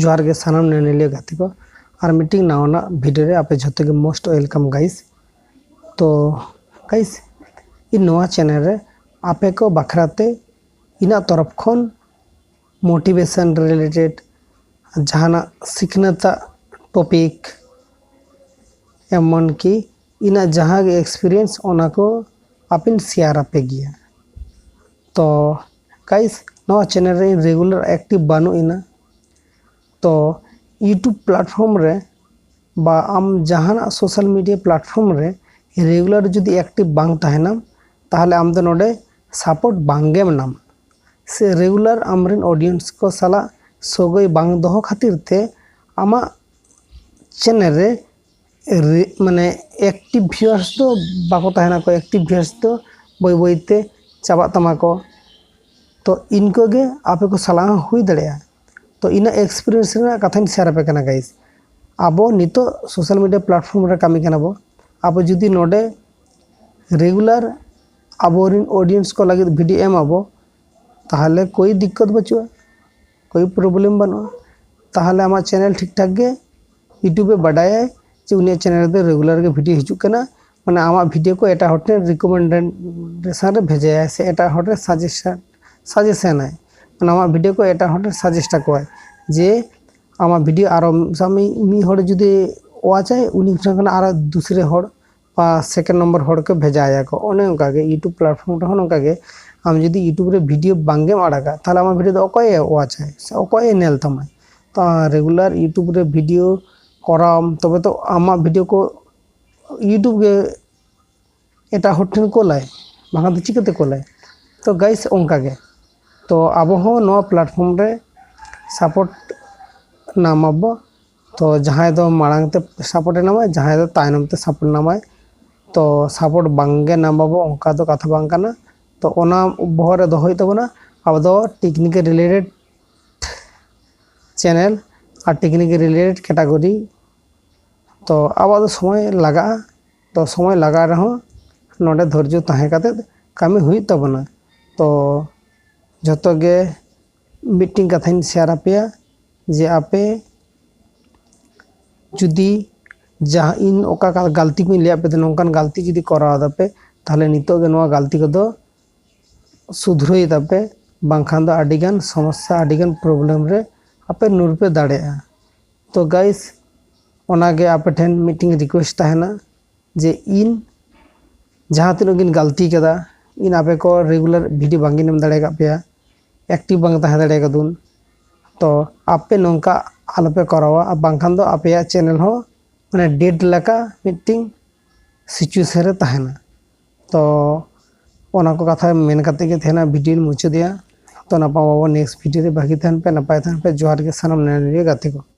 जोहार गे सानाम नेनेलिया गाते को और मीटिंग नावना वीडियो रे आपे झोते के मोस्ट वेलकम गाइस। तो गाइस इन नवा चैनल रे आपे को बखराते इना तरफ खन मोटिवेशन रिलेटेड जहाना सिखनता टॉपिक एमन की इना जहाँ के एक्सपीरियंस ओना को आपिन शेयर आपे गया। तो गाइस नवा चैनल रे रेगुलर एक्टिव बानु इना तो यूट्यूब प्लेटफॉर्म रे बा आम जहाना सोशल मीडिया प्लेटफॉर्म रे रेगुलर जुदी एक्टिव बांग तहना ताहले आम दो नोडे सपोर्ट बांगेम नाम से रेगुलर आमरिन ऑडियंस को साला सोगई बांग दोहो खातिर ते आमा चैनल रे माने एक्टिव व्यूअर्स तो बाको तहना को एक्टिव व्यूअर्स तो बई बईते चाबा तमा को तो इनको गे आपे को साला हुई दड़ेया। तो इना एक्सपीरियंस रे कथा शेयर आपे कना गाइस। आबो नितो सोशल मीडिया प्लेटफॉर्म रे कामी कना बो आबो जुदी नोडे रेगुलर आबोरिन ऑडियंस को लगे वीडियो एम आबो ताहले कोई दिक्कत बचुआ कोई प्रॉब्लम बनो ताहले आमा चैनल ठीक ठाक गे यूट्यूब बाडाय जे उनिया चैनल दे रेगुलर गे वीडियो हिजु कना माने आमा वीडियो को एटा हटे रिकमेंडेशन रे भेजाय से एटा हटे सजेशन है माने आमा वीडियो को एटा हटे सजेस्ट को जे आमा वीडियो आरो सामी मी हड़ जुदे वाचाय उनी खना आरो दूसरे हड़ पा सेकंड नंबर हड़ के भेजाया को ओने उनका के यूट्यूब प्लेटफॉर्म रे उनका के आम जुदी यूट्यूब रे वीडियो बांगे आड़ागा ताहले आमा वीडियो दो ओकय वाचाय से ओकय नेल तमाय तो रेगुलर यूट्यूब रे वीडियो कराम तबे तो आमा वीडियो को यूट्यूब के एटा हटन को लाय बांगा तो चिकते को लाय। तो गाइस उनका के तो आबो हो नो प्लेटफॉर्म रे सपोर्ट नामाबो तो जहाँ दो मांग ते सपोर्ट नामाय जहाँ दो तायनम ते सपोर्ट नामाय तो सपोर्ट बांगे नामाबो उनका तो कथा बांग काना तो ओना बहरे दोहई तबना अब दो टेक्निक रिलेटेड चैनल और टेक्निक रिलेटेड कैटेगरी तो अब दो समय लगा तो समय लगा रहो नोडे धैर्य ताहे काते कामी हुई तबना। तो जतो गे मीटिंग कथा शेयर आपेया जे आपे जुदी जहाँ इन ओका गलती को लिया पे नौकान गलती जुदी करा दापे ताहले नितो गे नोआ गलती को दो सुधरई दापे बांखान दो आडिगान समस्या आडिगान प्रॉब्लम रे आपे नुरपे दाड़ेया। तो गाइस ओनागे आपे ठेन मीटिंग रिक्वेस्ट तहना जे इन जहाँ तीनों गिन गलती कदा इन आपे को रेगुलर वीडियो बांगी नेम दाड़े का पेया एक्टिव बांग तहे दाड़े का दुन तो आपे नौका आलोपे करावा अब बांखान दो आपे चैनल हो माने डेड लका मीटिंग सिचुएशन रे तहना। तो ओना को कथा मेन करते के थेना वीडियो मुचे दिया तो नपा नेक्स्ट वीडियो रे बाकी थन पे नपाय थन पे जोहार के सनम नेने गाते को।